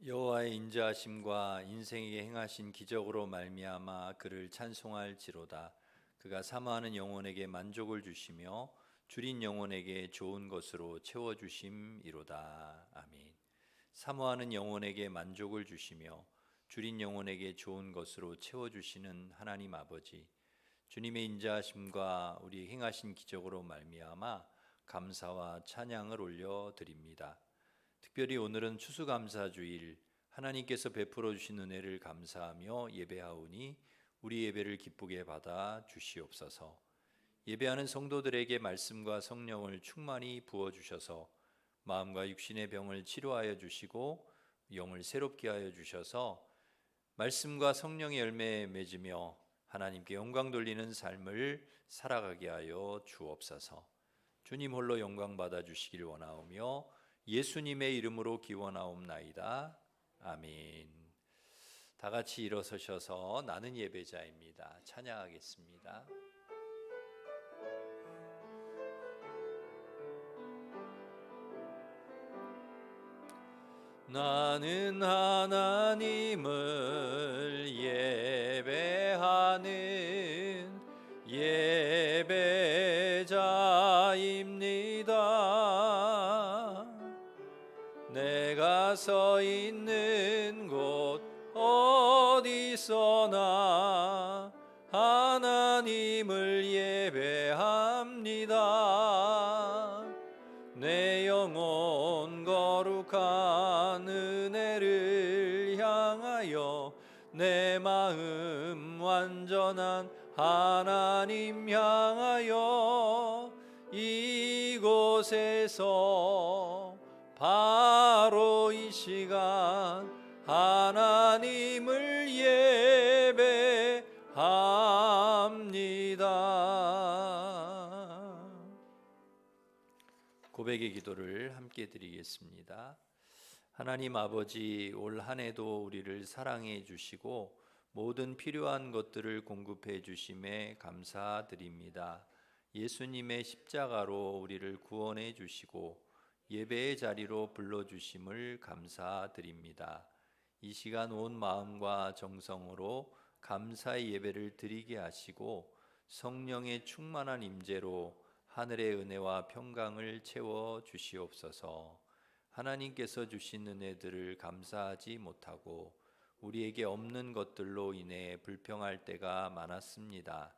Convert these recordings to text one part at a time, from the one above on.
여호와의 인자하심과 인생에게 행하신 기적으로 말미암아 그를 찬송할지로다. 그가 사모하는 영혼에게 만족을 주시며 줄인 영혼에게 좋은 것으로 채워 주심이로다. 아멘. 사모하는 영혼에게 만족을 주시며 줄인 영혼에게 좋은 것으로 채워 주시는 하나님 아버지, 주님의 인자하심과 우리 행하신 기적으로 말미암아 감사와 찬양을 올려 드립니다. 특별히 오늘은 추수감사주일, 하나님께서 베풀어 주신 은혜를 감사하며 예배하오니 우리 예배를 기쁘게 받아 주시옵소서. 예배하는 성도들에게 말씀과 성령을 충만히 부어 주셔서 마음과 육신의 병을 치료하여 주시고 영을 새롭게 하여 주셔서 말씀과 성령의 열매에 맺으며 하나님께 영광 돌리는 삶을 살아가게 하여 주옵소서. 주님 홀로 영광 받아 주시길 원하오며 예수님의 이름으로 기원하옵나이다. 아멘. 다 같이 일어서셔서 나는 예배자입니다. 찬양하겠습니다. 나는 하나님을 예배하는 예배자입니다. 내가 서 있는 곳 어디서나 하나님을 예배합니다. 내 영혼 거룩한 은혜를 향하여 내 마음 완전한 하나님 향하여 이곳에서 바로 이 시간 하나님을 예배합니다. 고백의 기도를 함께 드리겠습니다. 하나님 아버지, 올 한 해도 우리를 사랑해 주시고 모든 필요한 것들을 공급해 주심에 감사드립니다. 예수님의 십자가로 우리를 구원해 주시고 예배의 자리로 불러주심을 감사드립니다. 이 시간 온 마음과 정성으로 감사의 예배를 드리게 하시고 성령의 충만한 임재로 하늘의 은혜와 평강을 채워 주시옵소서. 하나님께서 주신 은혜들을 감사하지 못하고 우리에게 없는 것들로 인해 불평할 때가 많았습니다.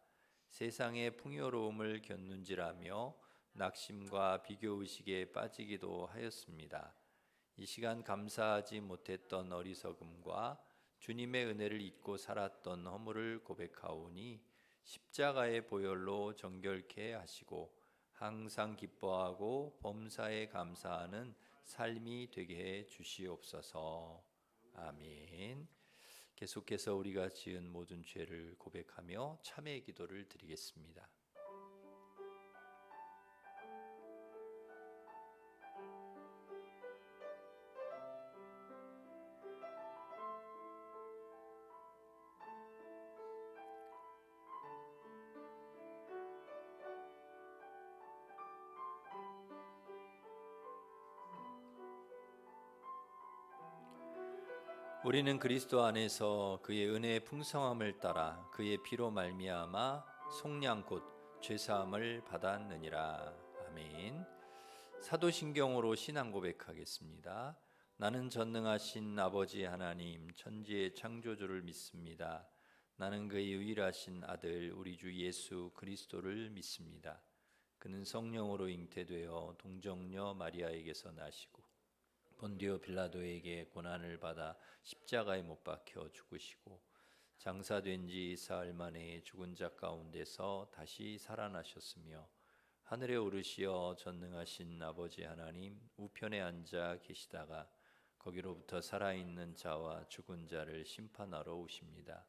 세상의 풍요로움을 견눈질하며 낙심과 비교의식에 빠지기도 하였습니다. 이 시간 감사하지 못했던 어리석음과 주님의 은혜를 잊고 살았던 허물을 고백하오니 십자가의 보혈로 정결케 하시고 항상 기뻐하고 범사에 감사하는 삶이 되게 해 주시옵소서. 아멘. 계속해서 우리가 지은 모든 죄를 고백하며 참회의 기도를 드리겠습니다. 우리는 그리스도 안에서 그의 은혜의 풍성함을 따라 그의 피로 말미암아 속량 곧 죄사함을 받았느니라. 아멘. 사도신경으로 신앙 고백하겠습니다. 나는 전능하신 아버지 하나님 천지의 창조주를 믿습니다. 나는 그의 유일하신 아들 우리 주 예수 그리스도를 믿습니다. 그는 성령으로 잉태되어 동정녀 마리아에게서 나시고 본디오 빌라도에게 고난을 받아 십자가에 못 박혀 죽으시고 장사된 지 사흘 만에 죽은 자 가운데서 다시 살아나셨으며 하늘에 오르시어 전능하신 아버지 하나님 우편에 앉아 계시다가 거기로부터 살아있는 자와 죽은 자를 심판하러 오십니다.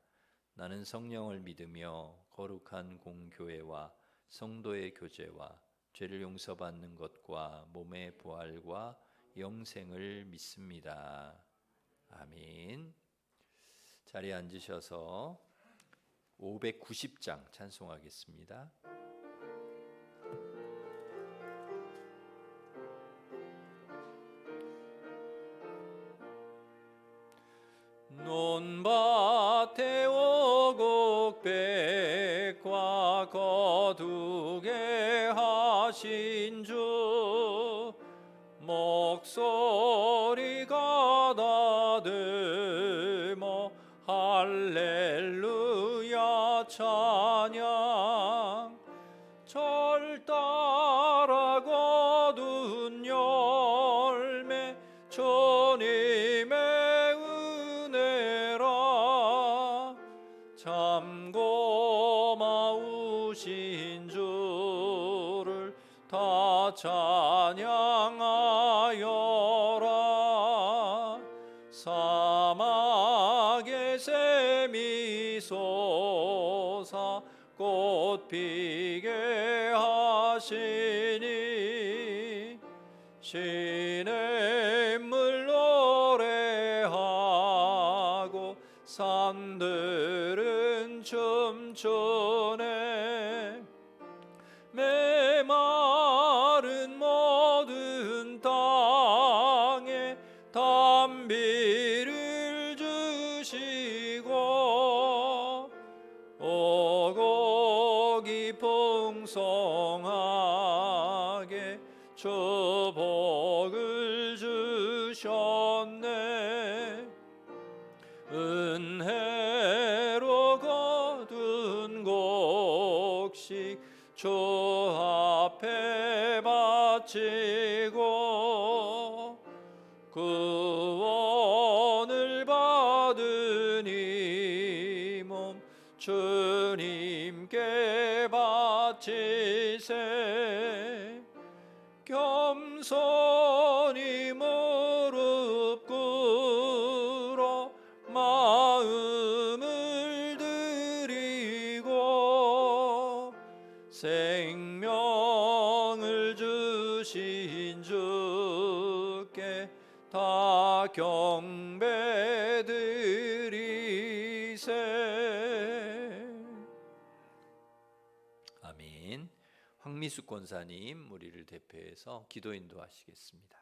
나는 성령을 믿으며 거룩한 공교회와 성도의 교제와 죄를 용서받는 것과 몸의 부활과 영생을 믿습니다. 아멘. 자리에 앉으셔서 590장 찬송하겠습니다. 논밭에 오곡백과 거두게 하신 주 목소리가 다듬어 할렐루야 찬양 절 따라 거둔 열매 주님의 은혜라 참 고마우신 주를 다 찬양하여라 사막의 샘이 솟아 꽃 피게 하시니 시냇물 노래하고 산들은 춤추네 메마른 모든 땅에 단비를 주시고 오곡이 풍성하게 주 복을 주셨네 은혜로 거둔 곡식 주 앞에 바치고 구원을 받은 이 몸 주님께 바치세 겸손히 무릎 꿇어 마음을 드리고 생명을 주신 주께 다 경배드리세. 아멘. 황미숙 권사님 우리를 대표해서 기도 인도하시겠습니다.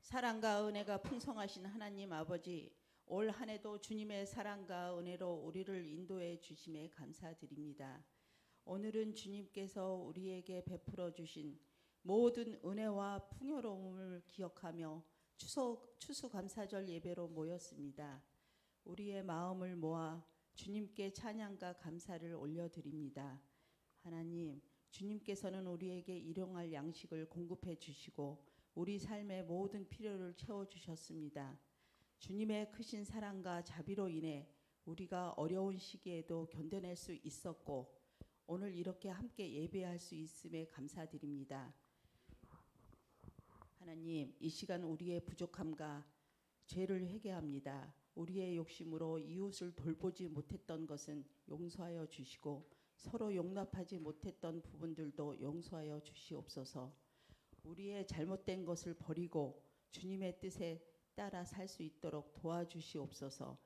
사랑과 은혜가 풍성하신 하나님 아버지, 올 한 해도 주님의 사랑과 은혜로 우리를 인도해 주심에 감사드립니다. 오늘은 주님께서 우리에게 베풀어 주신 모든 은혜와 풍요로움을 기억하며 추수감사절 예배로 모였습니다. 우리의 마음을 모아 주님께 찬양과 감사를 올려드립니다. 하나님, 주님께서는 우리에게 일용할 양식을 공급해 주시고 우리 삶의 모든 필요를 채워주셨습니다. 주님의 크신 사랑과 자비로 인해 우리가 어려운 시기에도 견뎌낼 수 있었고 오늘 이렇게 함께 예배할 수 있음에 감사드립니다. 하나님, 이 시간 우리의 부족함과 죄를 회개합니다. 우리의 욕심으로 이웃을 돌보지 못했던 것은 용서하여 주시고 서로 용납하지 못했던 부분들도 용서하여 주시옵소서. 우리의 잘못된 것을 버리고 주님의 뜻에 따라 살 수 있도록 도와주시옵소서.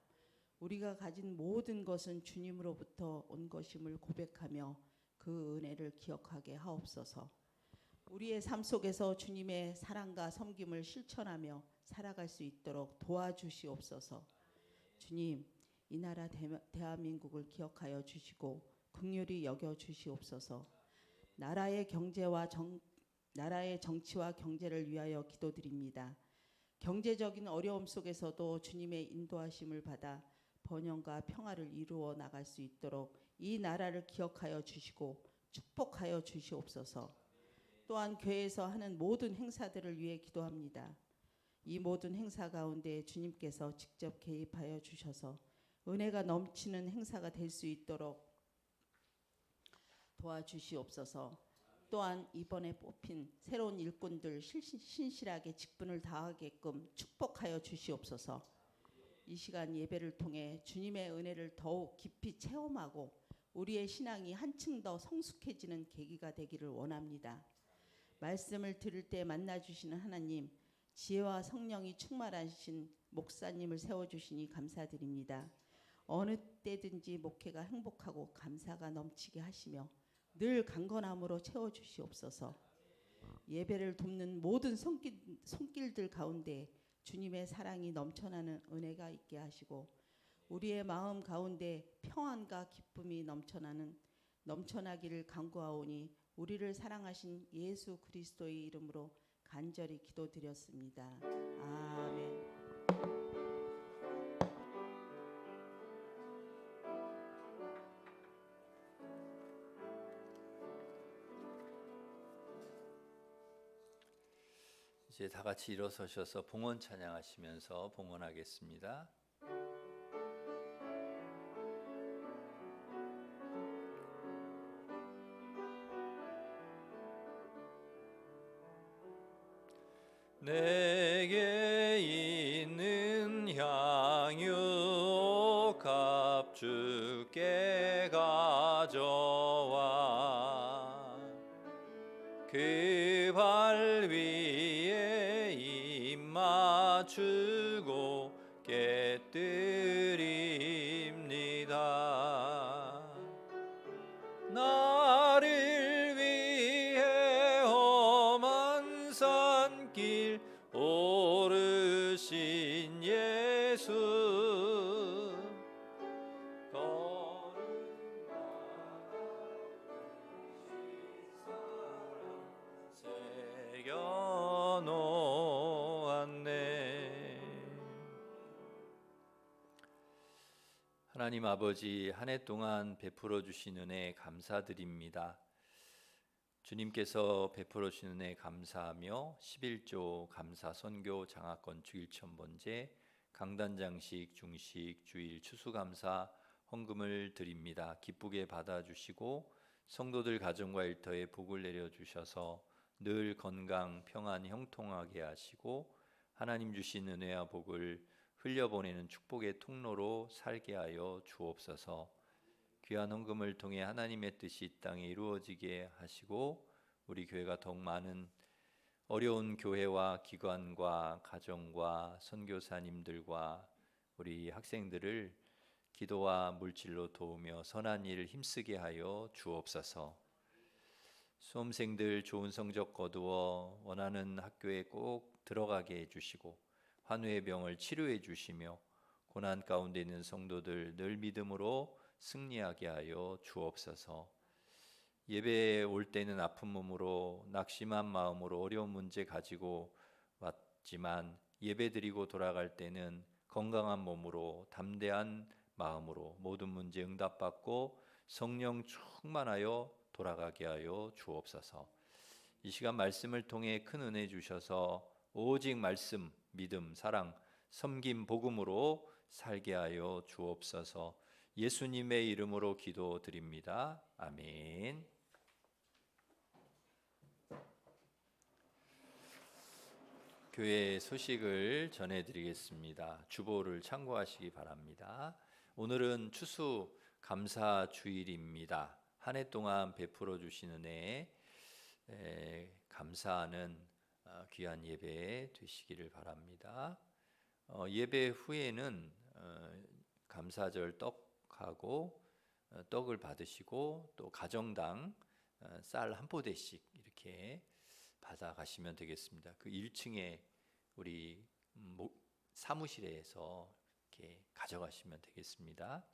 우리가 가진 모든 것은 주님으로부터 온 것임을 고백하며 그 은혜를 기억하게 하옵소서. 우리의 삶 속에서 주님의 사랑과 섬김을 실천하며 살아갈 수 있도록 도와주시옵소서. 주님, 이 나라 대한민국을 기억하여 주시고 긍휼히 여겨 주시옵소서. 나라의 정치와 경제를 위하여 기도드립니다. 경제적인 어려움 속에서도 주님의 인도하심을 받아 번영과 평화를 이루어 나갈 수 있도록 이 나라를 기억하여 주시고 축복하여 주시옵소서. 또한 교회에서 하는 모든 행사들을 위해 기도합니다. 이 모든 행사 가운데 주님께서 직접 개입하여 주셔서 은혜가 넘치는 행사가 될 수 있도록 도와주시옵소서. 또한 이번에 뽑힌 새로운 일꾼들 신실하게 직분을 다하게끔 축복하여 주시옵소서. 이 시간 예배를 통해 주님의 은혜를 더욱 깊이 체험하고 우리의 신앙이 한층 더 성숙해지는 계기가 되기를 원합니다. 말씀을 들을 때 만나주시는 하나님, 지혜와 성령이 충만하신 목사님을 세워주시니 감사드립니다. 어느 때든지 목회가 행복하고 감사가 넘치게 하시며 늘 강건함으로 채워주시옵소서. 예배를 돕는 모든 손길들 가운데 주님의 사랑이 넘쳐나는 은혜가 있게 하시고 우리의 마음 가운데 평안과 기쁨이 넘쳐나기를 간구하오니 우리를 사랑하신 예수 그리스도의 이름으로 간절히 기도드렸습니다. 아멘. 이제 다 같이 일어서셔서 봉헌 찬양하시면서 봉헌하겠습니다. 내게 있는 향유 값 주께 가져와 그 발 위에 입 맞추고 깨뜨립니다. 나를 위해 험한 산길 오르신 예수 새겨 놓았네. 하나님 아버지, 한 해 동안 베풀어 주신 은혜 감사드립니다. 주님께서 베풀어 주신 은혜 감사하며 11조 감사 선교 장학건 주일 천번제 강단장식 중식 주일 추수감사 헌금을 드립니다. 기쁘게 받아주시고 성도들 가정과 일터에 복을 내려주셔서 늘 건강 평안 형통하게 하시고 하나님 주신 은혜와 복을 흘려보내는 축복의 통로로 살게 하여 주옵소서. 귀한 헌금을 통해 하나님의 뜻이 이 땅에 이루어지게 하시고 우리 교회가 더욱 많은 어려운 교회와 기관과 가정과 선교사님들과 우리 학생들을 기도와 물질로 도우며 선한 일을 힘쓰게 하여 주옵소서. 수험생들 좋은 성적 거두어 원하는 학교에 꼭 들어가게 해주시고 환우의 병을 치료해 주시며 고난 가운데 있는 성도들 늘 믿음으로 승리하게 하여 주옵소서. 예배에 올 때는 아픈 몸으로 낙심한 마음으로 어려운 문제 가지고 왔지만 예배 드리고 돌아갈 때는 건강한 몸으로 담대한 마음으로 모든 문제 응답받고 성령 충만하여 돌아가게 하여 주옵소서. 이 시간 말씀을 통해 큰 은혜 주셔서 오직 말씀, 믿음, 사랑, 섬김, 복음으로 살게 하여 주옵소서. 예수님의 이름으로 기도드립니다. 아멘. 교회 소식을 전해드리겠습니다. 주보를 참고하시기 바랍니다. 오늘은 추수 감사 주일입니다. 한 해 동안 베풀어 주신 은혜에 감사하는 귀한 예배 되시기를 바랍니다. 예배 후에는 감사절 떡하고 떡을 받으시고 또 가정당 쌀 한 포대씩 이렇게 받아가시면 되겠습니다. 그 1층에 우리 사무실에서 이렇게 가져가시면 되겠습니다.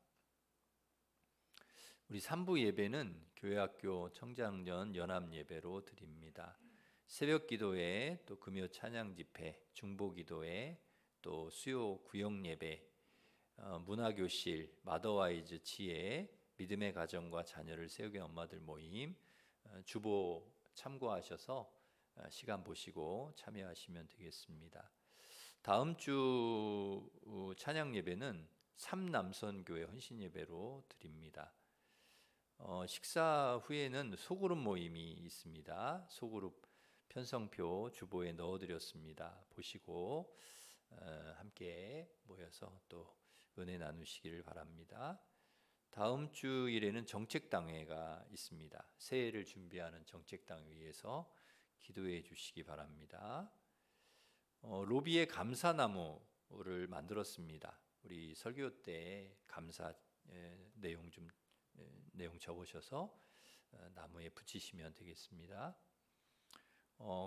우리 3부 예배는 교회학교 청장전 연합 예배로 드립니다. 새벽 기도회, 또 금요 찬양 집회, 중보 기도회, 또 수요 구역 예배, 문화교실, 마더와이즈 지혜, 믿음의 가정과 자녀를 세우게 엄마들 모임, 주보 참고하셔서 시간 보시고 참여하시면 되겠습니다. 다음 주 찬양 예배는 삼남선교회 헌신 예배로 드립니다. 식사 후에는 소그룹 모임이 있습니다. 소그룹 편성표 주보에 넣어드렸습니다. 보시고 함께 모여서 또 은혜 나누시기를 바랍니다. 다음 주일에는 정책당회가 있습니다. 새해를 준비하는 정책당회에서 기도해 주시기 바랍니다. 로비에 감사나무를 만들었습니다. 우리 설교 때 감사 내용 적으셔서 나무에 붙이시면 되겠습니다.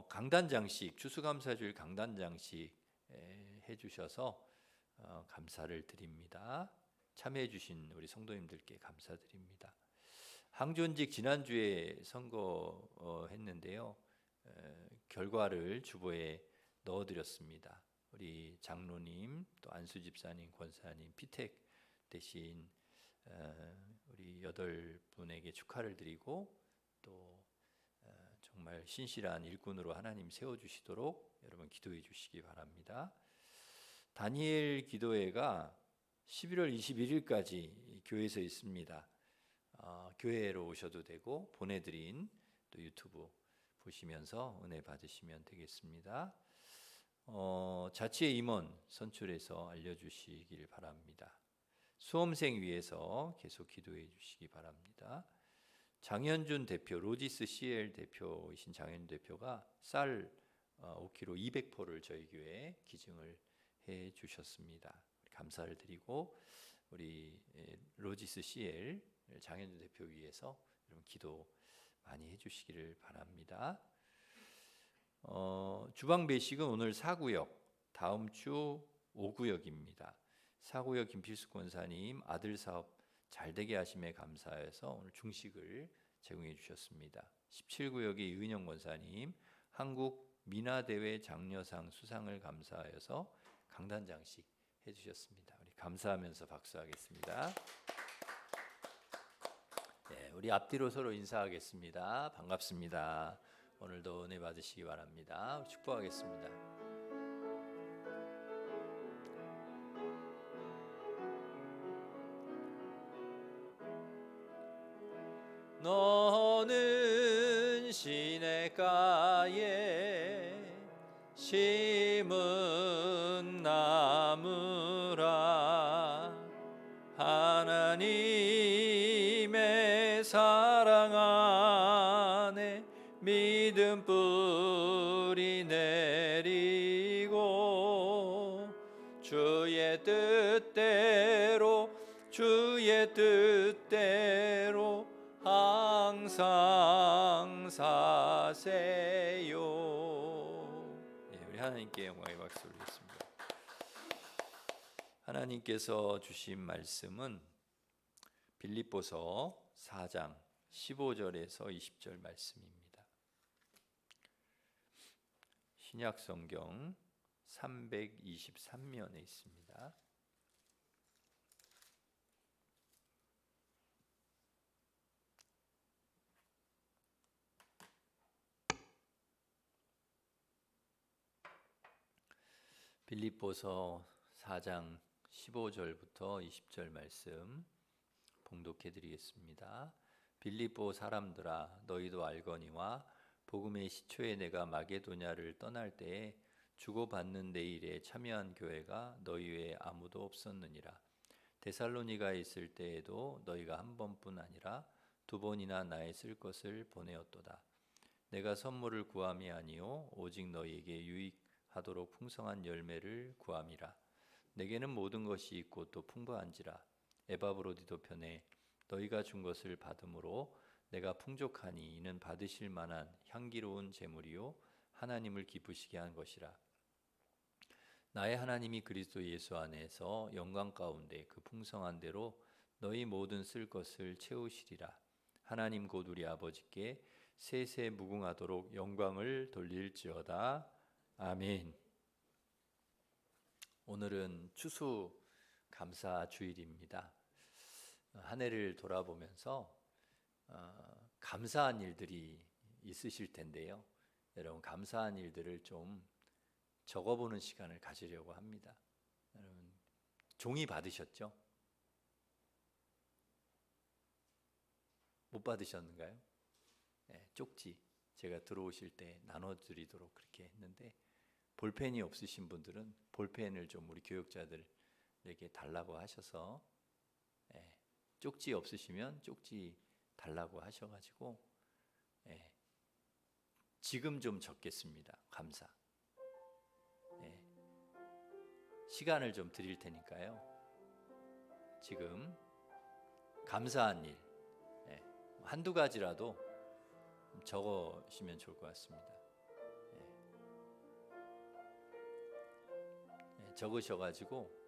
강단장식, 추수감사주일 강단장식 해주셔서 감사를 드립니다. 참여해주신 우리 성도님들께 감사드립니다. 항존직 지난주에 선거했는데요. 결과를 주보에 넣어드렸습니다. 우리 장로님, 또 안수 집사님, 권사님, 피택 대신 우리 8분에게 축하를 드리고 또 정말 신실한 일꾼으로 하나님 세워주시도록 여러분 기도해 주시기 바랍니다. 다니엘 기도회가 11월 21일까지 교회에서 있습니다. 교회로 오셔도 되고 보내드린 또 유튜브 보시면서 은혜 받으시면 되겠습니다. 자치의 임원 선출해서 알려주시길 바랍니다. 수험생 위해서 계속 기도해 주시기 바랍니다. 장현준 대표, 로지스 CL 대표이신 장현준 대표가 쌀 5kg 200포를 저희 교회에 기증을 해 주셨습니다. 감사를 드리고 우리 로지스 CL 장현준 대표 위해서 여러분 기도 많이 해주시기를 바랍니다. 주방 배식은 오늘 4구역, 다음 주 5구역입니다. 4구역 김필수 권사님 아들 사업 잘 되게 하심에 감사해서 오늘 중식을 제공해 주셨습니다. 17구역의 유인영 권사님 한국 미나대회 장려상 수상을 감사하여서 강단장식 해주셨습니다. 우리 감사하면서 박수하겠습니다. 네, 우리 앞뒤로 서로 인사하겠습니다. 반갑습니다. 오늘도 은혜 받으시기 바랍니다. 축복하겠습니다. 너는 시냇가에 심은 나무라 하나님의 사랑 안에 믿음 뿌리 내리고 주의 뜻대로 항상 사세요. 네, 우리 하나님께 영광의 박수 올리겠습니다. 하나님께서 주신 말씀은 빌립보서 4장 15절에서 20절 말씀입니다. 신약 성경 323면에 있습니다. 빌립보서 4장 15절부터 20절 말씀 봉독해 드리겠습니다. 빌립보 사람들아 너희도 알거니와 복음의 시초에 내가 마게도냐를 떠날 때에 주고받는 내 일에 참여한 교회가 너희 외에 아무도 없었느니라. 데살로니가에 있을 때에도 너희가 한 번뿐 아니라 2번이나 나의 쓸 것을 보내었도다. 내가 선물을 구함이 아니요 오직 너희에게 유익하도록 풍성한 열매를 구함이라. 내게는 모든 것이 있고 또 풍부한지라. 에바브로디도 편에 너희가 준 것을 받음으로 내가 풍족하니 이는 받으실 만한 향기로운 제물이요 하나님을 기쁘시게 한 것이라. 나의 하나님이 그리스도 예수 안에서 영광 가운데 그 풍성한 대로 너희 모든 쓸 것을 채우시리라. 하나님 곧 우리 아버지께 세세 무궁하도록 영광을 돌릴지어다. 아멘. 오늘은 추수 감사 주일입니다. 한 해를 돌아보면서 감사한 일들이 있으실 텐데요. 여러분 감사한 일들을 좀 적어보는 시간을 가지려고 합니다. 여러분 종이 받으셨죠? 못 받으셨는가요? 네, 쪽지 제가 들어오실 때 나눠드리도록 그렇게 했는데 볼펜이 없으신 분들은 볼펜을 좀 우리 교육자들에게 달라고 하셔서 쪽지 없으시면 쪽지 달라고 하셔가지고 지금 좀 적겠습니다. 감사. 시간을 좀 드릴 테니까요. 지금 감사한 일 한두 가지라도 적으시면 좋을 것 같습니다. 적으셔가지고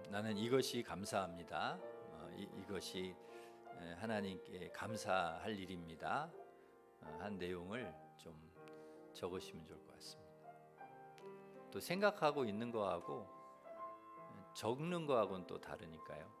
나는 이것이 감사합니다. 이것이 하나님께 감사할 일입니다. 한 내용을 좀 적으시면 좋을 것 같습니다. 또 생각하고 있는 거하고 적는 거하고는 또 다르니까요.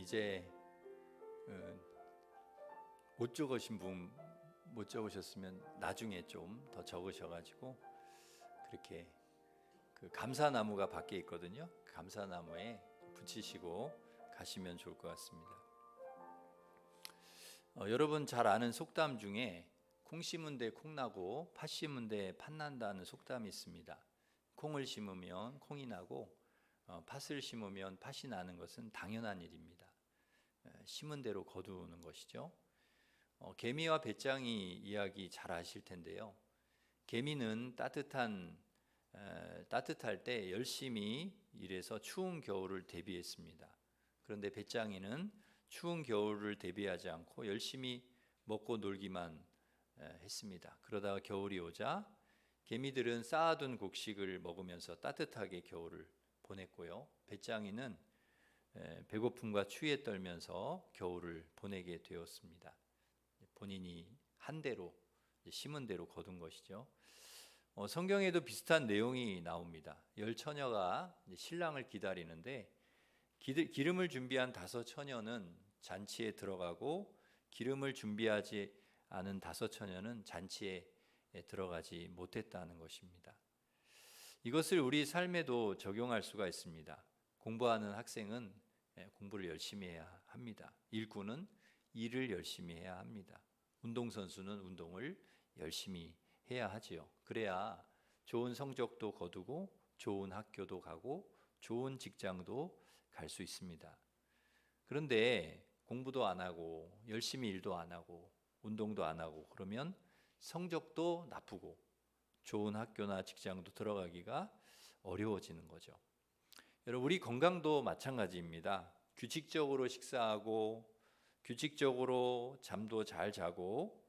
이제 못 적으신 분, 못 적으셨으면 나중에 좀 더 적으셔가지고 그렇게 그 감사나무가 밖에 있거든요. 감사나무에 붙이시고 가시면 좋을 것 같습니다. 여러분 잘 아는 속담 중에 콩 심은 데 콩 나고 팥 심은 데 팥 난다는 속담이 있습니다. 콩을 심으면 콩이 나고 팥을 심으면 팥이 나는 것은 당연한 일입니다. 심은 대로 거두는 것이죠. 개미와 배짱이 이야기 잘 아실 텐데요. 개미는 따뜻할 때 열심히 일해서 추운 겨울을 대비했습니다. 그런데 배짱이는 추운 겨울을 대비하지 않고 열심히 먹고 놀기만 했습니다. 그러다가 겨울이 오자 개미들은 쌓아둔 곡식을 먹으면서 따뜻하게 겨울을 보냈고요. 배짱이는 배고픔과 추위에 떨면서 겨울을 보내게 되었습니다. 본인이 한 대로 심은 대로 거둔 것이죠. 성경에도 비슷한 내용이 나옵니다. 10처녀가 신랑을 기다리는데 기름을 준비한 5처녀는 잔치에 들어가고 기름을 준비하지 않은 5처녀는 잔치에 들어가지 못했다는 것입니다. 이것을 우리 삶에도 적용할 수가 있습니다. 공부하는 학생은 공부를 열심히 해야 합니다. 일꾼은 일을 열심히 해야 합니다. 운동선수는 운동을 열심히 해야 하지요. 그래야 좋은 성적도 거두고 좋은 학교도 가고 좋은 직장도 갈 수 있습니다. 그런데 공부도 안 하고 열심히 일도 안 하고 운동도 안 하고 그러면 성적도 나쁘고 좋은 학교나 직장도 들어가기가 어려워지는 거죠. 여러분 우리 건강도 마찬가지입니다. 규칙적으로 식사하고 규칙적으로 잠도 잘 자고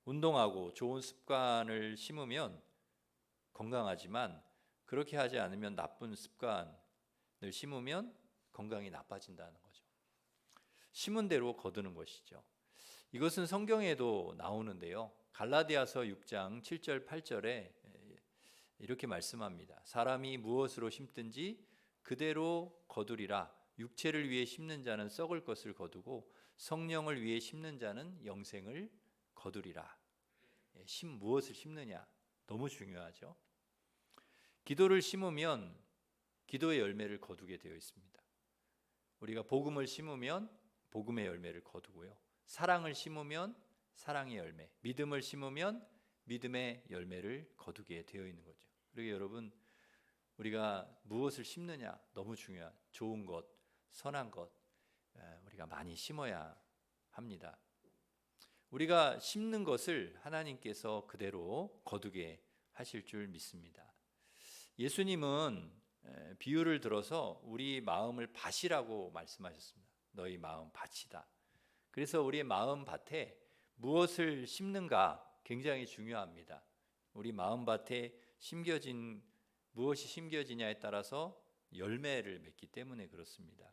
운동하고 좋은 습관을 심으면 건강하지만 그렇게 하지 않으면 나쁜 습관을 심으면 건강이 나빠진다는 거죠. 심은 대로 거두는 것이죠. 이것은 성경에도 나오는데요. 갈라디아서 6장 7절 8절에 이렇게 말씀합니다. 사람이 무엇으로 심든지 그대로 거두리라. 육체를 위해 심는 자는 썩을 것을 거두고 성령을 위해 심는 자는 영생을 거두리라. 무엇을 심느냐 너무 중요하죠. 기도를 심으면 기도의 열매를 거두게 되어 있습니다. 우리가 복음을 심으면 복음의 열매를 거두고요. 사랑을 심으면 사랑의 열매, 믿음을 심으면 믿음의 열매를 거두게 되어 있는 거죠. 그리고 여러분, 우리가 무엇을 심느냐 너무 중요한, 좋은 것, 선한 것 우리가 많이 심어야 합니다. 우리가 심는 것을 하나님께서 그대로 거두게 하실 줄 믿습니다. 예수님은 비유를 들어서 우리 마음을 밭이라고 말씀하셨습니다. 너희 마음 밭이다. 그래서 우리의 마음 밭에 무엇을 심는가 굉장히 중요합니다. 우리 마음 밭에 무엇이 심겨지냐에 따라서 열매를 맺기 때문에 그렇습니다.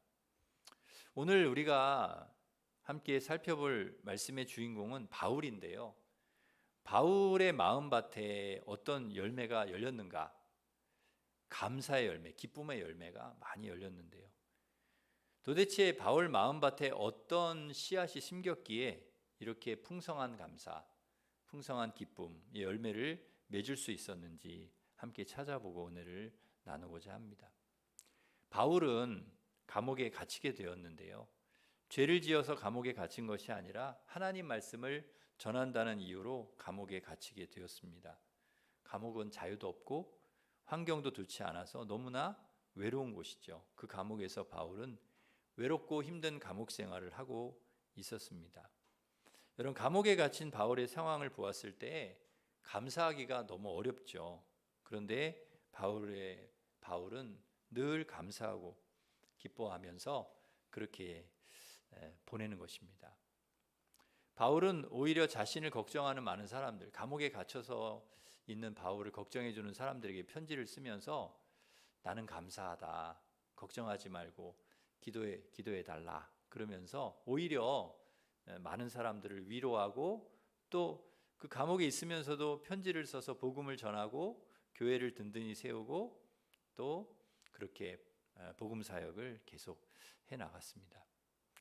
오늘 우리가 함께 살펴볼 말씀의 주인공은 바울인데요. 바울의 마음밭에 어떤 열매가 열렸는가? 감사의 열매, 기쁨의 열매가 많이 열렸는데요. 도대체 바울 마음밭에 어떤 씨앗이 심겼기에 이렇게 풍성한 감사, 풍성한 기쁨의 열매를 맺을 수 있었는지 함께 찾아보고 오늘을 나누고자 합니다. 바울은 감옥에 갇히게 되었는데요. 죄를 지어서 감옥에 갇힌 것이 아니라 하나님 말씀을 전한다는 이유로 감옥에 갇히게 되었습니다. 감옥은 자유도 없고 환경도 좋지 않아서 너무나 외로운 곳이죠. 그 감옥에서 바울은 외롭고 힘든 감옥 생활을 하고 있었습니다. 여러분, 감옥에 갇힌 바울의 상황을 보았을 때 감사하기가 너무 어렵죠. 그런데 바울은 늘 감사하고 기뻐하면서 그렇게 보내는 것입니다. 바울은 오히려 자신을 걱정하는 많은 사람들, 감옥에 갇혀서 있는 바울을 걱정해 주는 사람들에게 편지를 쓰면서 나는 감사하다, 걱정하지 말고 기도해 달라 그러면서 오히려 많은 사람들을 위로하고 또 그 감옥에 있으면서도 편지를 써서 복음을 전하고 교회를 든든히 세우고 또 그렇게 복음 사역을 계속 해 나갔습니다.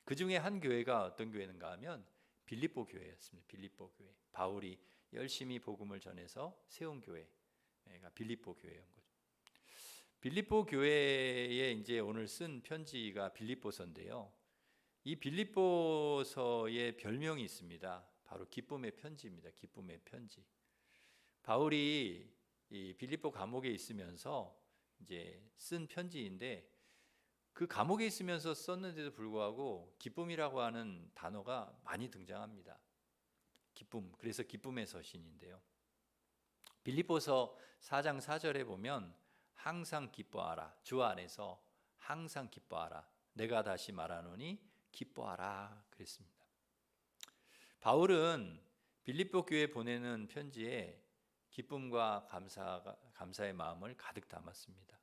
그 중에 한 교회가 어떤 교회인가 하면 빌립보 교회였습니다. 빌립보 교회. 바울이 열심히 복음을 전해서 세운 교회가 빌립보 교회인 거죠. 빌립보 교회에 이제 오늘 쓴 편지가 빌립보서인데요. 이 빌립보서의 별명이 있습니다. 바로 기쁨의 편지입니다. 기쁨의 편지. 바울이 이 빌립보 감옥에 있으면서 이제 쓴 편지인데 그 감옥에 있으면서 썼는데도 불구하고 기쁨이라고 하는 단어가 많이 등장합니다. 기쁨, 그래서 기쁨의 서신인데요. 빌립보서 4장 4절에 보면 항상 기뻐하라, 주 안에서 항상 기뻐하라, 내가 다시 말하노니 기뻐하라 그랬습니다. 바울은 빌립보 교회에 보내는 편지에 기쁨과 감사의 마음을 가득 담았습니다.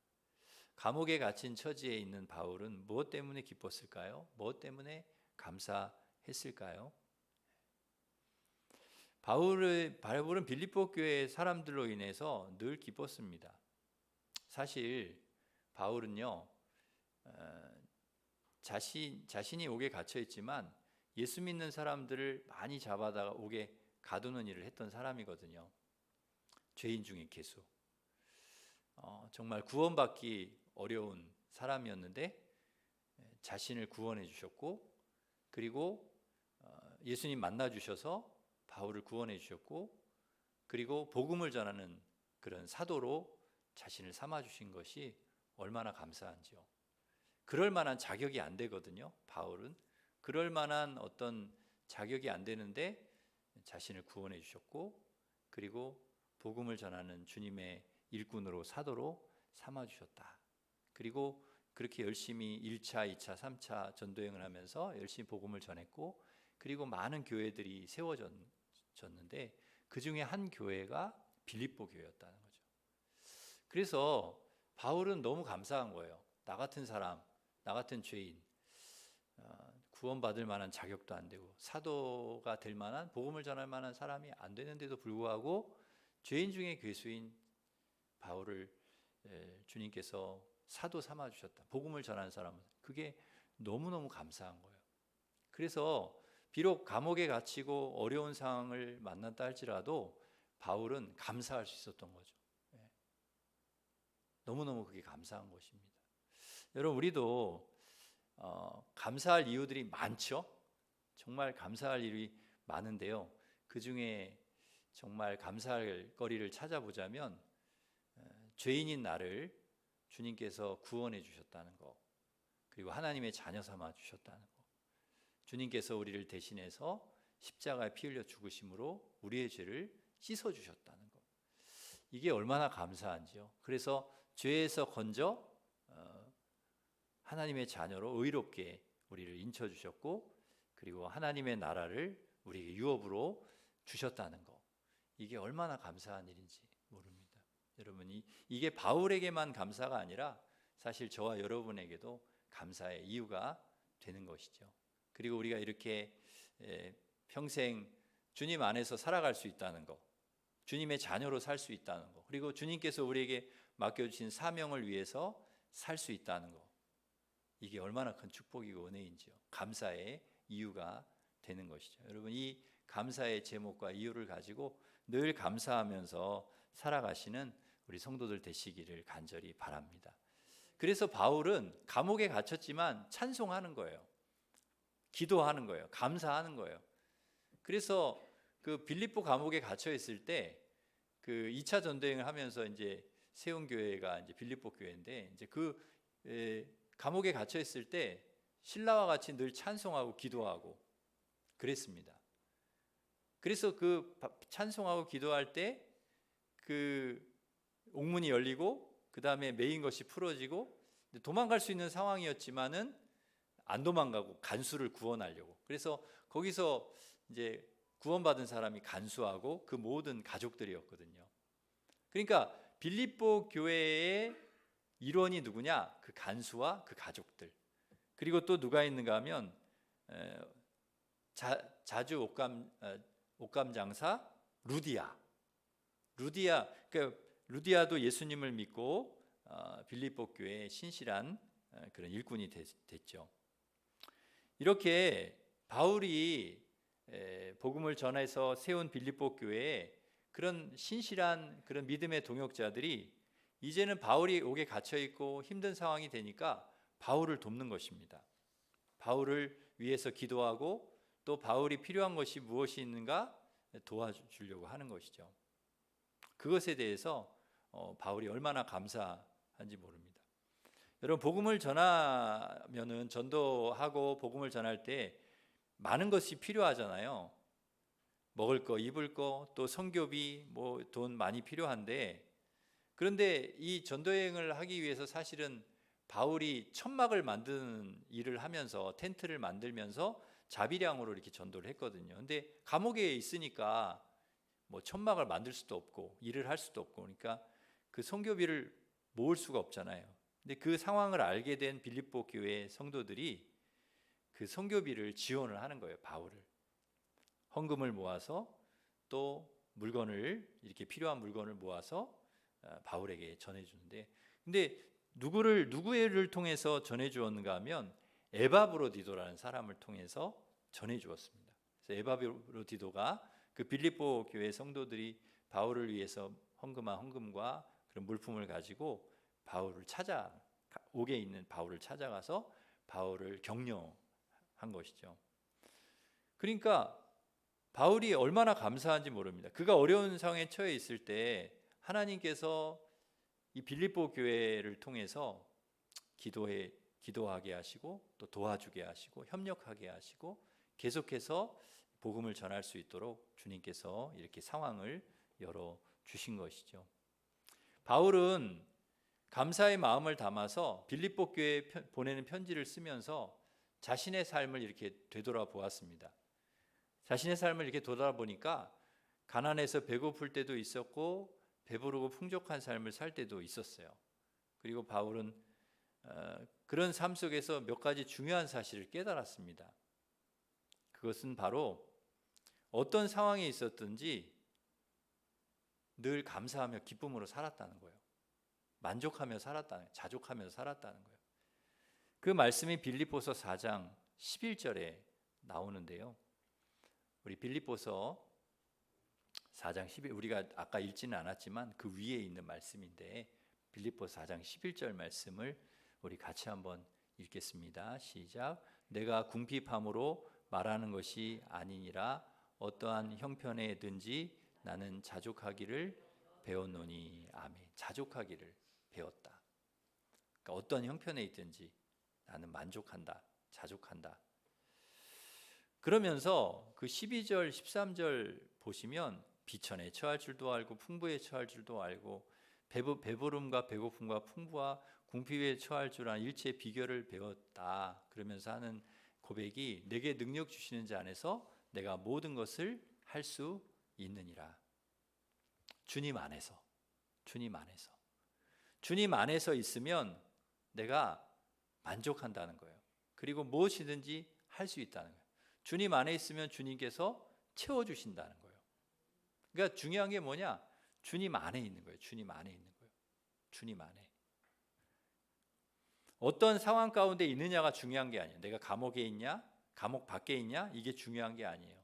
감옥에 갇힌 처지에 있는 바울은 무엇 때문에 기뻤을까요? 무엇 때문에 감사했을까요? 바울은 빌립보 교회 사람들로 인해서 늘 기뻤습니다. 사실 바울은요, 자신이 옥에 갇혀 있지만 예수 믿는 사람들을 많이 잡아다가 옥에 가두는 일을 했던 사람이거든요. 죄인 중에 괴수. 정말 구원받기 어려운 사람이었는데 자신을 구원해 주셨고, 그리고 예수님 만나 주셔서 바울을 구원해 주셨고, 그리고 복음을 전하는 그런 사도로 자신을 삼아 주신 것이 얼마나 감사한지요. 그럴 만한 자격이 안 되거든요. 바울은 그럴 만한 어떤 자격이 안 되는데 자신을 구원해 주셨고, 그리고 복음을 전하는 주님의 일꾼으로 사도로 삼아 주셨다. 그리고 그렇게 열심히 1차, 2차, 3차 전도행을 하면서 열심히 복음을 전했고, 그리고 많은 교회들이 세워졌는데 그 중에 한 교회가 빌립보 교회였다는 거죠. 그래서 바울은 너무 감사한 거예요. 나 같은 사람, 나 같은 죄인, 구원받을 만한 자격도 안 되고 사도가 될 만한, 복음을 전할 만한 사람이 안 되는데도 불구하고 죄인 중에 괴수인 바울을 주님께서 사도 삼아 주셨다. 복음을 전하는 사람은 그게 너무너무 감사한 거예요. 그래서 비록 감옥에 갇히고 어려운 상황을 만났다 할지라도 바울은 감사할 수 있었던 거죠. 예. 너무너무 그게 감사한 것입니다. 여러분, 우리도 감사할 이유들이 많죠. 정말 감사할 일이 많은데요. 그 중에 정말 감사할 거리를 찾아보자면 죄인인 나를 주님께서 구원해 주셨다는 거, 그리고 하나님의 자녀 삼아 주셨다는 거, 주님께서 우리를 대신해서 십자가에 피 흘려 죽으심으로 우리의 죄를 씻어 주셨다는 것, 이게 얼마나 감사한지요. 그래서 죄에서 건져 하나님의 자녀로 의롭게 우리를 인쳐 주셨고, 그리고 하나님의 나라를 우리에게 유업으로 주셨다는 것, 이게 얼마나 감사한 일인지 모릅니다. 여러분, 이게 바울에게만 감사가 아니라 사실 저와 여러분에게도 감사의 이유가 되는 것이죠. 그리고 우리가 이렇게 평생 주님 안에서 살아갈 수 있다는 것, 주님의 자녀로 살 수 있다는 것, 그리고 주님께서 우리에게 맡겨주신 사명을 위해서 살 수 있다는 것, 이게 얼마나 큰 축복이고 은혜인지요. 감사의 이유가 되는 것이죠. 여러분, 이 감사의 제목과 이유를 가지고 늘 감사하면서 살아가시는 우리 성도들 되시기를 간절히 바랍니다. 그래서 바울은 감옥에 갇혔지만 찬송하는 거예요. 기도하는 거예요. 감사하는 거예요. 그래서 그 빌립보 감옥에 갇혀 있을 때 그 2차 전도행을 하면서 이제 세운 교회가 이제 빌립보 교회인데, 이제 그 감옥에 갇혀 있을 때 신라와 같이 늘 찬송하고 기도하고 그랬습니다. 그래서 그 찬송하고 기도할 때 그 옥문이 열리고, 그 다음에 매인 것이 풀어지고, 도망갈 수 있는 상황이었지만은 안 도망가고 간수를 구원하려고. 그래서 거기서 이제 구원받은 사람이 간수하고 그 모든 가족들이었거든요. 그러니까 빌립보 교회의 일원이 누구냐? 그 간수와 그 가족들. 그리고 또 누가 있는가 하면 자주 옥감 장사 루디아. 그러니까 루디아도 예수님을 믿고 빌립보 교회의 신실한 그런 일꾼이 됐죠. 이렇게 바울이 복음을 전해서 세운 빌립보 교회에 그런 신실한 그런 믿음의 동역자들이 이제는 바울이 옥에 갇혀 있고 힘든 상황이 되니까 바울을 돕는 것입니다. 바울을 위해서 기도하고, 또 바울이 필요한 것이 무엇이 있는가 도와주려고 하는 것이죠. 그것에 대해서 바울이 얼마나 감사한지 모릅니다. 여러분, 복음을 전하면은 전도하고 복음을 전할 때 많은 것이 필요하잖아요. 먹을 거, 입을 거, 또 선교비, 뭐 돈 많이 필요한데, 그런데 이 전도여행을 하기 위해서 사실은 바울이 천막을 만드는 일을 하면서, 텐트를 만들면서 자비량으로 이렇게 전도를 했거든요. 근데 감옥에 있으니까 뭐 천막을 만들 수도 없고 일을 할 수도 없고, 그러니까 그 선교비를 모을 수가 없잖아요. 근데 그 상황을 알게 된 빌립보 교회 성도들이 그 선교비를 지원을 하는 거예요. 바울을 헌금을 모아서, 또 물건을, 이렇게 필요한 물건을 모아서 바울에게 전해주는데, 근데 누구를 통해서 전해주었는가 하면 에바브로디도라는 사람을 통해서 전해주었습니다. 그래서 에바브로디도가 그 빌립보 교회 성도들이 바울을 위해서 헌금한 헌금과 그런 물품을 가지고 옥에 있는 바울을 찾아가서 바울을 격려한 것이죠. 그러니까 바울이 얼마나 감사한지 모릅니다. 그가 어려운 상황에 처해 있을 때 하나님께서 이 빌립보 교회를 통해서 기도하게 하시고, 또 도와주게 하시고, 협력하게 하시고, 계속해서 복음을 전할 수 있도록 주님께서 이렇게 상황을 열어 주신 것이죠. 바울은 감사의 마음을 담아서 빌립보 교회에 보내는 편지를 쓰면서 자신의 삶을 이렇게 되돌아보았습니다. 자신의 삶을 이렇게 돌아보니까 가난해서 배고플 때도 있었고, 배부르고 풍족한 삶을 살 때도 있었어요. 그리고 바울은 그런 삶 속에서 몇 가지 중요한 사실을 깨달았습니다. 그것은 바로 어떤 상황에 있었든지 늘 감사하며 기쁨으로 살았다는 거예요. 만족하며 살았다는 거예요. 자족하며 살았다는 거예요. 그 말씀이 빌립보서 4장 11절에 나오는데요. 우리 빌립보서 4장 11 우리가 아까 읽지는 않았지만 그 위에 있는 말씀인데 빌립보서 4장 11절 말씀을 우리 같이 한번 읽겠습니다. 시작. 내가 궁핍함으로 말하는 것이 아니니라 어떠한 형편에든지 나는 자족하기를 배웠노니. 아멘. 자족하기를 배웠다. 그러니까 어떤 형편에 있든지 나는 만족한다. 자족한다. 그러면서 그 12절 13절 보시면 비천에 처할 줄도 알고 풍부에 처할 줄도 알고 배부름과 배고픔과 풍부와 궁핍에 처할 줄 아는 일체의 비결을 배웠다. 그러면서 하는 고백이 내게 능력 주시는 자 안에서 내가 모든 것을 할 수 있느니라. 주님 안에서, 주님 안에서, 주님 안에서 있으면 내가 만족한다는 거예요. 그리고 무엇이든지 할 수 있다는 거예요. 주님 안에 있으면 주님께서 채워주신다는 거예요. 그러니까 중요한 게 뭐냐? 주님 안에 있는 거예요. 주님 안에 있는 거예요. 주님 안에. 어떤 상황 가운데 있느냐가 중요한 게 아니에요. 내가 감옥에 있냐? 감옥 밖에 있냐? 이게 중요한 게 아니에요.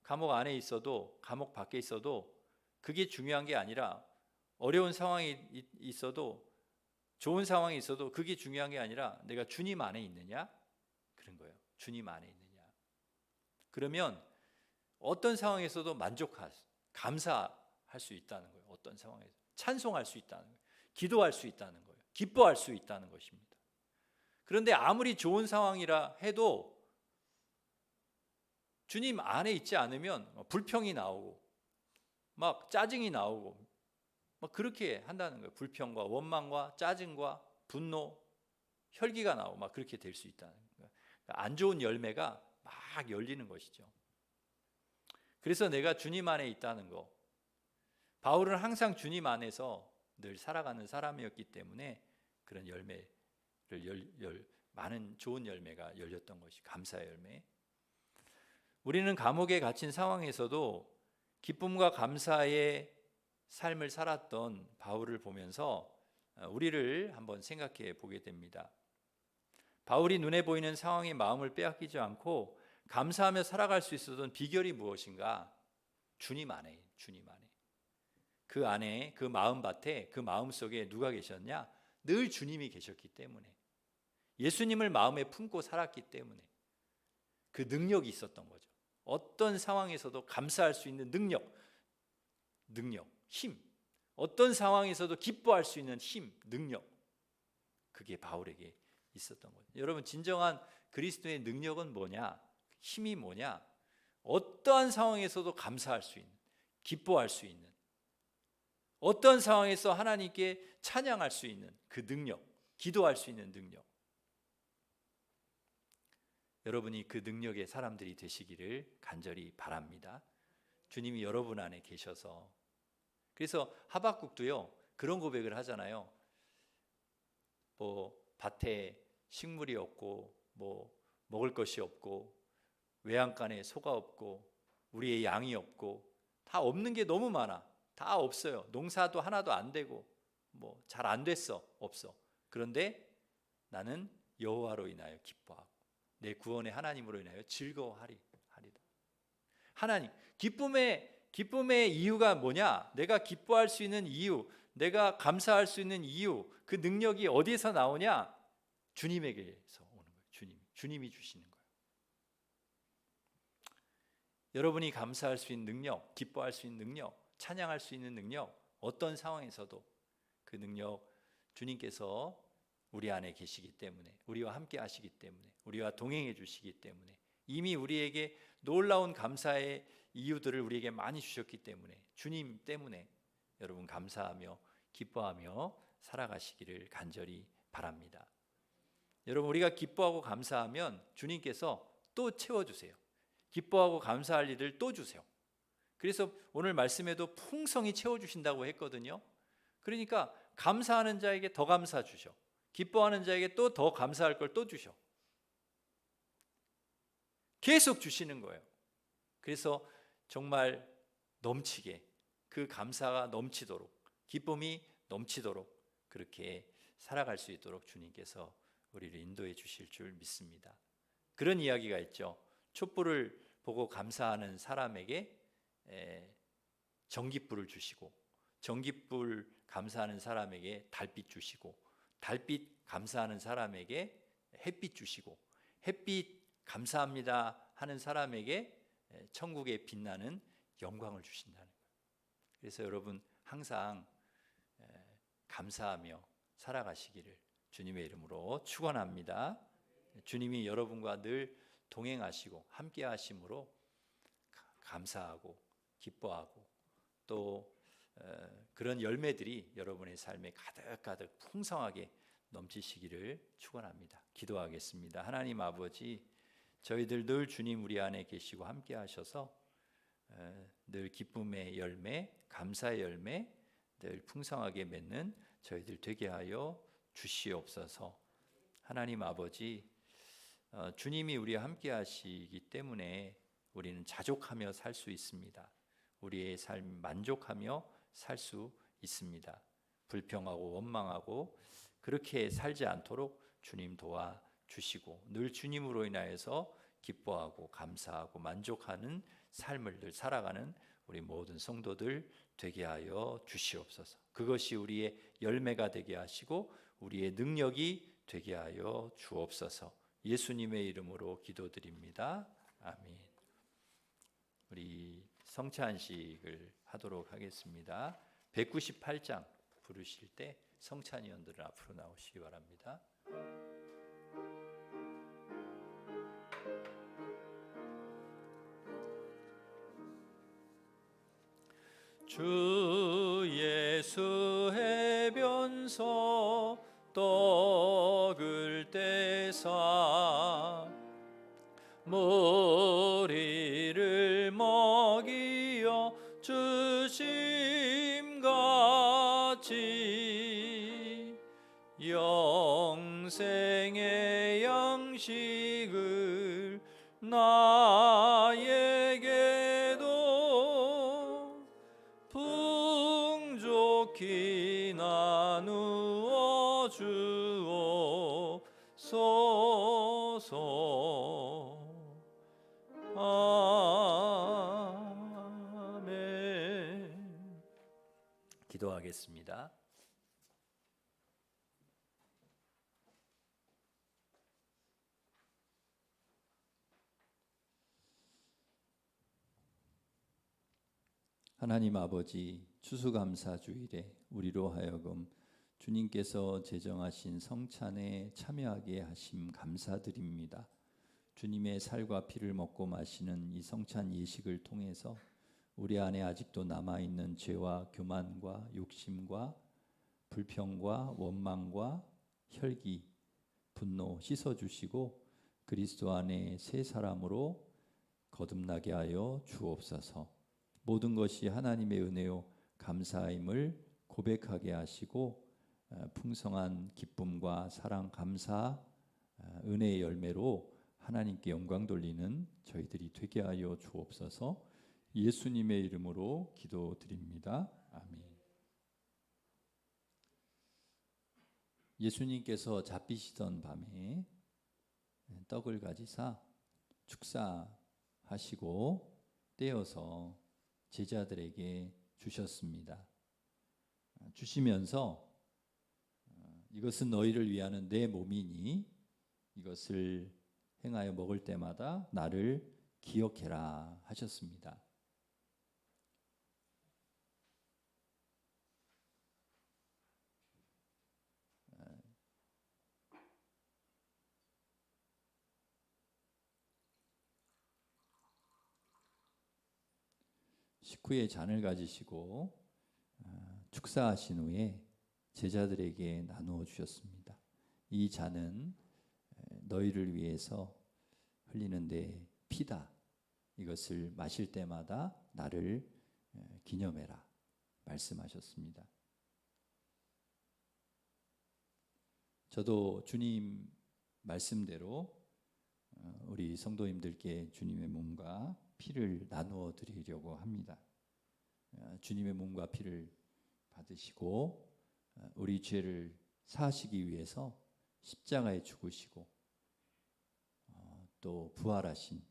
감옥 안에 있어도 감옥 밖에 있어도 그게 중요한 게 아니라 어려운 상황이 있어도 좋은 상황이 있어도 그게 중요한 게 아니라 내가 주님 안에 있느냐? 그런 거예요. 주님 안에 있느냐. 그러면 어떤 상황에서도 감사할 수 있다는 거예요. 어떤 상황에서 찬송할 수 있다는 거예요. 기도할 수 있다는 거예요. 기뻐할 수 있다는 것입니다. 그런데 아무리 좋은 상황이라 해도 주님 안에 있지 않으면 불평이 나오고 막 짜증이 나오고 막 그렇게 한다는 거예요. 불평과 원망과 짜증과 분노, 혈기가 나오고 막 그렇게 될 수 있다는 거예요. 안 좋은 열매가 막 열리는 것이죠. 그래서 내가 주님 안에 있다는 거. 바울은 항상 주님 안에서 늘 살아가는 사람이었기 때문에 그런 열매를 많은 좋은 열매가 열렸던 것이 감사의 열매. 우리는 감옥에 갇힌 상황에서도 기쁨과 감사의 삶을 살았던 바울을 보면서 우리를 한번 생각해 보게 됩니다. 바울이 눈에 보이는 상황에 마음을 빼앗기지 않고 감사하며 살아갈 수 있었던 비결이 무엇인가? 주님 안에, 주님 안에. 그 안에, 그 마음밭에, 그 마음속에 누가 계셨냐? 늘 주님이 계셨기 때문에, 예수님을 마음에 품고 살았기 때문에 그 능력이 있었던 거죠. 어떤 상황에서도 감사할 수 있는 능력, 힘. 어떤 상황에서도 기뻐할 수 있는 힘, 능력. 그게 바울에게 있었던 거죠. 여러분, 진정한 그리스도의 능력은 뭐냐? 힘이 뭐냐? 어떠한 상황에서도 감사할 수 있는, 기뻐할 수 있는, 어떤 상황에서 하나님께 찬양할 수 있는 그 능력, 기도할 수 있는 능력. 여러분이 그 능력의 사람들이 되시기를 간절히 바랍니다. 주님이 여러분 안에 계셔서. 그래서 하박국도요 그런 고백을 하잖아요. 뭐 밭에 식물이 없고 뭐 먹을 것이 없고 외양간에 소가 없고 우리의 양이 없고 다 없는 게 너무 많아. 다 없어요. 농사도 하나도 안 되고 뭐 잘 안 됐어. 없어. 그런데 나는 여호와로 인하여 기뻐하고 내 구원의 하나님으로 인하여 즐거워하리다. 하나님, 기쁨의 이유가 뭐냐? 내가 기뻐할 수 있는 이유, 내가 감사할 수 있는 이유, 그 능력이 어디에서 나오냐? 주님에게서 오는 거예요. 주님이 주시는 거예요. 여러분이 감사할 수 있는 능력, 기뻐할 수 있는 능력, 찬양할 수 있는 능력, 어떤 상황에서도 그 능력 주님께서 우리 안에 계시기 때문에, 우리와 함께 하시기 때문에, 우리와 동행해 주시기 때문에, 이미 우리에게 놀라운 감사의 이유들을 우리에게 많이 주셨기 때문에, 주님 때문에 여러분 감사하며 기뻐하며 살아가시기를 간절히 바랍니다. 여러분, 우리가 기뻐하고 감사하면 주님께서 또 채워주세요. 기뻐하고 감사할 일을 또 주세요. 그래서 오늘 말씀에도 풍성히 채워주신다고 했거든요. 그러니까 감사하는 자에게 더 감사 주셔. 기뻐하는 자에게 또 더 감사할 걸 또 주셔. 계속 주시는 거예요. 그래서 정말 넘치게 그 감사가 넘치도록, 기쁨이 넘치도록 그렇게 살아갈 수 있도록 주님께서 우리를 인도해 주실 줄 믿습니다. 그런 이야기가 있죠. 촛불을 보고 감사하는 사람에게 전깃불을 주시고, 전깃불 감사하는 사람에게 달빛 주시고, 달빛 감사하는 사람에게 햇빛 주시고, 햇빛 감사합니다 하는 사람에게 천국에 빛나는 영광을 주신다는 거예요. 그래서 여러분 항상 감사하며 살아가시기를 주님의 이름으로 축원합니다. 주님이 여러분과 늘 동행하시고 함께 하심으로 감사하고 기뻐하고 또 그런 열매들이 여러분의 삶에 가득가득 풍성하게 넘치시기를 축원합니다. 기도하겠습니다. 하나님 아버지, 저희들 늘 주님 우리 안에 계시고 함께 하셔서 늘 기쁨의 열매, 감사의 열매 늘 풍성하게 맺는 저희들 되게 하여 주시옵소서. 하나님 아버지, 주님이 우리와 함께 하시기 때문에 우리는 자족하며 살 수 있습니다. 우리의 삶 만족하며 살 수 있습니다. 불평하고 원망하고 그렇게 살지 않도록 주님 도와 주시고 늘 주님으로 인하여서 기뻐하고 감사하고 만족하는 삶을 늘 살아가는 우리 모든 성도들 되게 하여 주시옵소서. 그것이 우리의 열매가 되게 하시고 우리의 능력이 되게 하여 주옵소서. 예수님의 이름으로 기도드립니다. 아멘. 우리 성찬식을 하도록 하겠습니다. 198장 부르실 때 성찬위원들은 앞으로 나오시기 바랍니다. 주 예수 해변서 떡을 떼사 머리를 먹이어 주심같이 영생의 양식을 나에게도 풍족히 나누어 주옵소서. 아멘. 기도하겠습니다. 하나님 아버지, 추수감사주일에 우리로 하여금 주님께서 제정하신 성찬에 참여하게 하심 감사드립니다. 주님의 살과 피를 먹고 마시는 이 성찬 예식을 통해서 우리 안에 아직도 남아있는 죄와 교만과 욕심과 불평과 원망과 혈기, 분노 씻어주시고 그리스도 안에 새 사람으로 거듭나게 하여 주옵소서. 모든 것이 하나님의 은혜요 감사임을 고백하게 하시고 풍성한 기쁨과 사랑, 감사, 은혜의 열매로 하나님께 영광 돌리는 저희들이 되게 하여 주옵소서. 예수님의 이름으로 기도드립니다. 아멘. 예수님께서 잡히시던 밤에 떡을 가지사 축사하시고 떼어서 제자들에게 주셨습니다. 주시면서 이것은 너희를 위하는 내 몸이니 이것을 행하여 먹을 때마다 나를 기억해라 하셨습니다. 식후에 잔을 가지시고 축사하신 후에 제자들에게 나누어 주셨습니다. 이 잔은 너희를 위해서 흘리는 내 피다. 이것을 마실 때마다 나를 기념해라 말씀하셨습니다. 저도 주님 말씀대로 우리 성도님들께 주님의 몸과 피를 나누어 드리려고 합니다. 주님의 몸과 피를 받으시고 우리 죄를 사하시기 위해서 십자가에 죽으시고 또 부활하신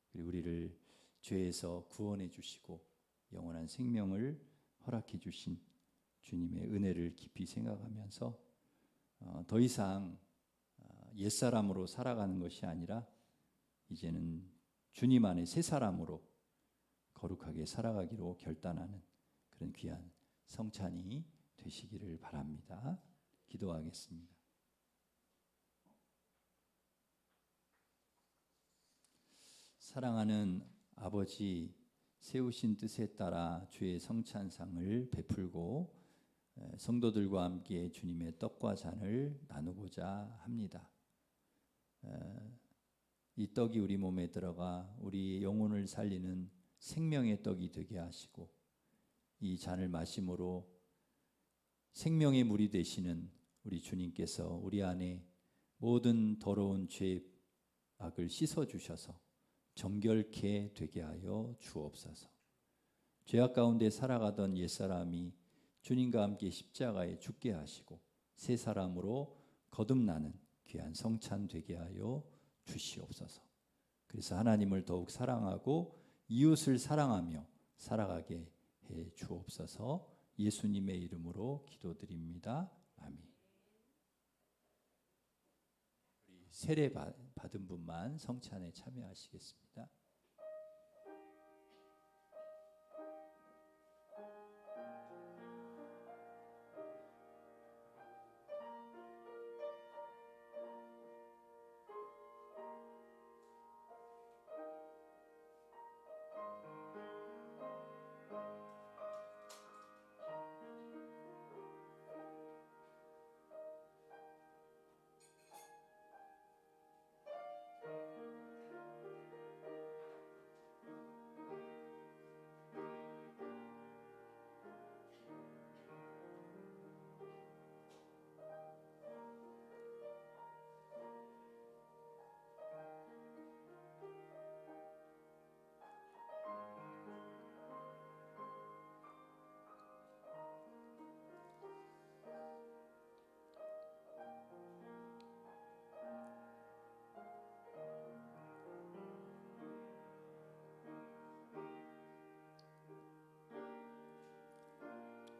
그리고 우리를 죄에서 구원해 주시고 영원한 생명을 허락해 주신 주님의 은혜를 깊이 생각하면서 더 이상 옛사람으로 살아가는 것이 아니라 이제는 주님 안에 새 사람으로 거룩하게 살아가기로 결단하는 그런 귀한 성찬이 되시기를 바랍니다. 기도하겠습니다. 사랑하는 아버지, 세우신 뜻에 따라 주의 성찬상을 베풀고 성도들과 함께 주님의 떡과 잔을 나누고자 합니다. 이 떡이 우리 몸에 들어가 우리 영혼을 살리는 생명의 떡이 되게 하시고 이 잔을 마심으로 생명의 물이 되시는 우리 주님께서 우리 안에 모든 더러운 죄악을 씻어주셔서 정결케 되게 하여 주옵소서. 죄악 가운데 살아가던 옛사람이 주님과 함께 십자가에 죽게 하시고 새 사람으로 거듭나는 귀한 성찬 되게 하여 주시옵소서. 그래서 하나님을 더욱 사랑하고 이웃을 사랑하며 살아가게 해 주옵소서. 예수님의 이름으로 기도드립니다. 아멘. 우리 세례 받은 분만 성찬에 참여하시겠습니다.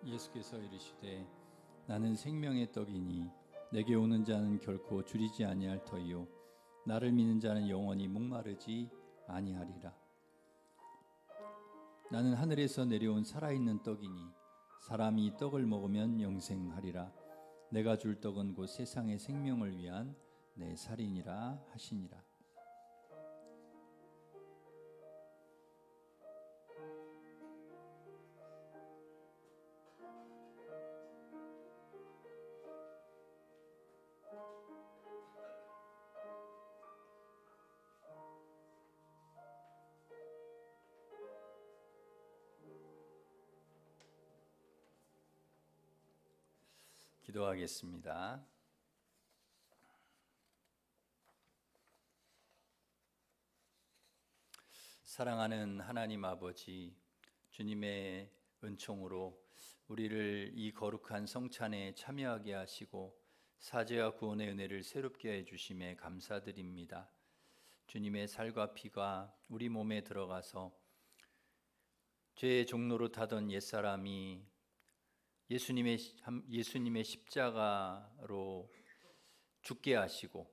예수께서 이르시되 나는 생명의 떡이니 내게 오는 자는 결코 줄이지 아니할 터이요 나를 믿는 자는 영원히 목마르지 아니하리라. 나는 하늘에서 내려온 살아있는 떡이니 사람이 이 떡을 먹으면 영생하리라. 내가 줄 떡은 곧 세상의 생명을 위한 내 살이니라 하시니라. 기도하겠습니다. 사랑하는 하나님 아버지, 주님의 은총으로 우리를 이 거룩한 성찬에 참여하게 하시고 사죄와 구원의 은혜를 새롭게 해주심에 감사드립니다. 주님의 살과 피가 우리 몸에 들어가서 죄의 종로로 타던 옛사람이 예수님의 십자가로 죽게 하시고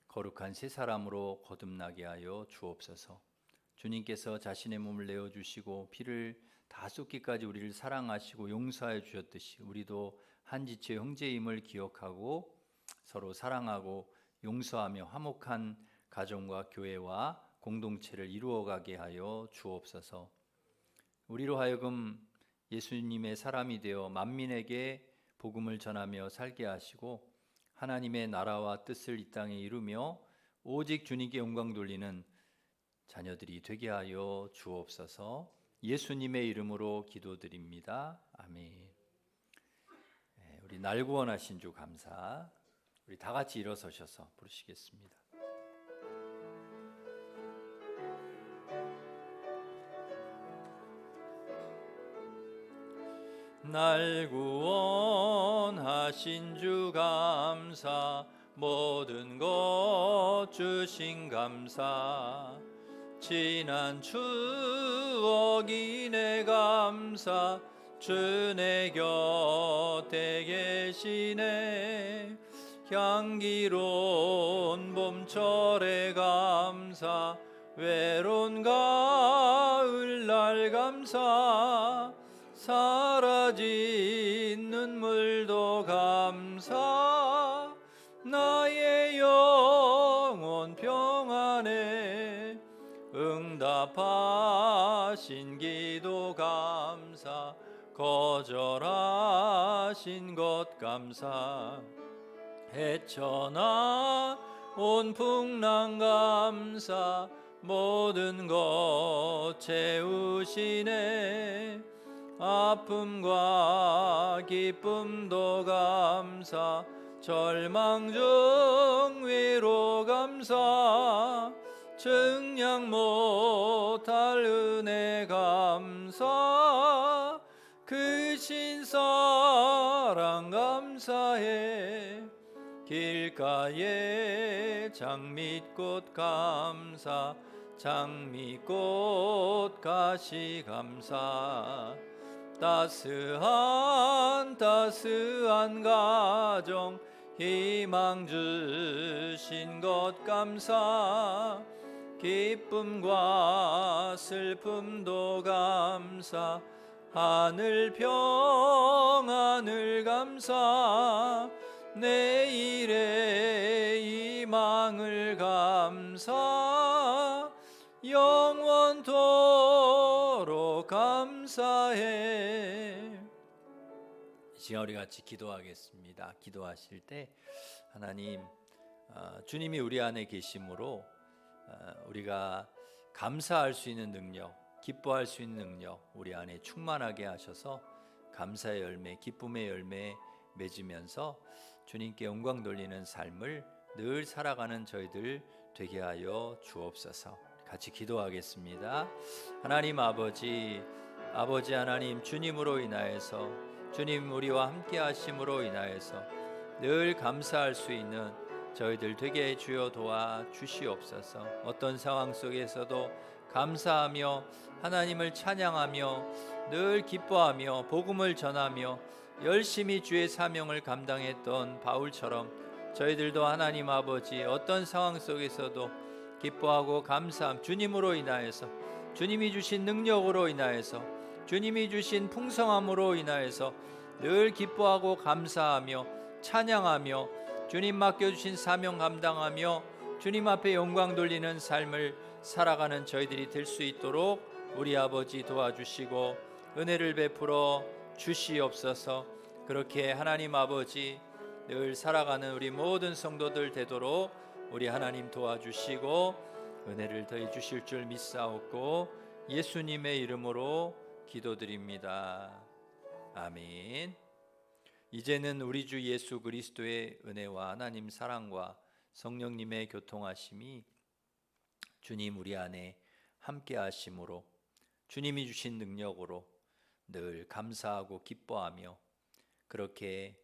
거룩한 새 사람으로 거듭나게 하여 주옵소서. 주님께서 자신의 몸을 내어주시고 피를 다 쏟기까지 우리를 사랑하시고 용서하여 주셨듯이 우리도 한 지체 형제임을 기억하고 서로 사랑하고 용서하며 화목한 가정과 교회와 공동체를 이루어가게 하여 주옵소서. 우리로 하여금 예수님의 사람이 되어 만민에게 복음을 전하며 살게 하시고 하나님의 나라와 뜻을 이 땅에 이루며 오직 주님께 영광 돌리는 자녀들이 되게 하여 주옵소서. 예수님의 이름으로 기도드립니다. 아멘. 우리 날 구원하신 주 감사. 우리 다 같이 일어서셔서 부르시겠습니다. 날 구원하신 주 감사, 모든 것 주신 감사, 지난 추억이네 감사 주 내 곁에 계시네 향기로운 봄철에 감사 외로운 가을날 감사 사라진 눈물도 감사 나의 영혼 평안에 응답하신 기도 감사 거절하신 것 감사 헤쳐나 온 풍랑 감사 모든 것 채우시네 아픔과 기쁨도 감사 절망 중 위로 감사 증량 못할 은혜 감사 크신 사랑 감사해 길가에 장미꽃 감사 장미꽃 가시 감사 따스한 가정 희망 주신 것 감사 기쁨과 슬픔도 감사 하늘 평안을 감사 내일의 희망을 감사 영원토록 감사해. 이 시간 우리 같이 기도하겠습니다. 기도하실 때 하나님 주님이 우리 안에 계심으로 우리가 감사할 수 있는 능력, 기뻐할 수 있는 능력 우리 안에 충만하게 하셔서 감사의 열매, 기쁨의 열매 맺으면서 주님께 영광 돌리는 삶을 늘 살아가는 저희들 되게 하여 주옵소서. 같이 기도하겠습니다. 하나님 아버지 하나님 주님으로 인하여서 주님 우리와 함께 하심으로 인하여서 늘 감사할 수 있는 저희들 되게 주여 도와 주시옵소서. 어떤 상황 속에서도 감사하며 하나님을 찬양하며 늘 기뻐하며 복음을 전하며 열심히 주의 사명을 감당했던 바울처럼 저희들도 하나님 아버지 어떤 상황 속에서도 기뻐하고 감사함 주님으로 인하여서 주님이 주신 능력으로 인하여서 주님이 주신 풍성함으로 인하여서 늘 기뻐하고 감사하며 찬양하며 주님 맡겨주신 사명 감당하며 주님 앞에 영광 돌리는 삶을 살아가는 저희들이 될 수 있도록 우리 아버지 도와주시고 은혜를 베풀어 주시옵소서. 그렇게 하나님 아버지 늘 살아가는 우리 모든 성도들 되도록 우리 하나님 도와주시고 은혜를 더해 주실 줄 믿사옵고 예수님의 이름으로 기도드립니다. 아멘. 이제는 우리 주 예수 그리스도의 은혜와 하나님 사랑과 성령님의 교통하심이 주님 우리 안에 함께 하심으로 주님이 주신 능력으로 늘 감사하고 기뻐하며 그렇게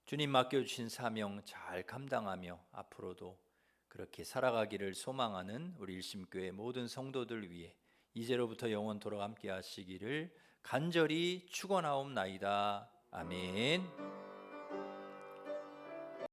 주님 맡겨주신 사명 잘 감당하며 앞으로도 그렇게 살아가기를 소망하는 우리 일심교회 모든 성도들 위해 이제로부터 영원토록 함께 하시기를 간절히 축원하옵나이다. 아멘.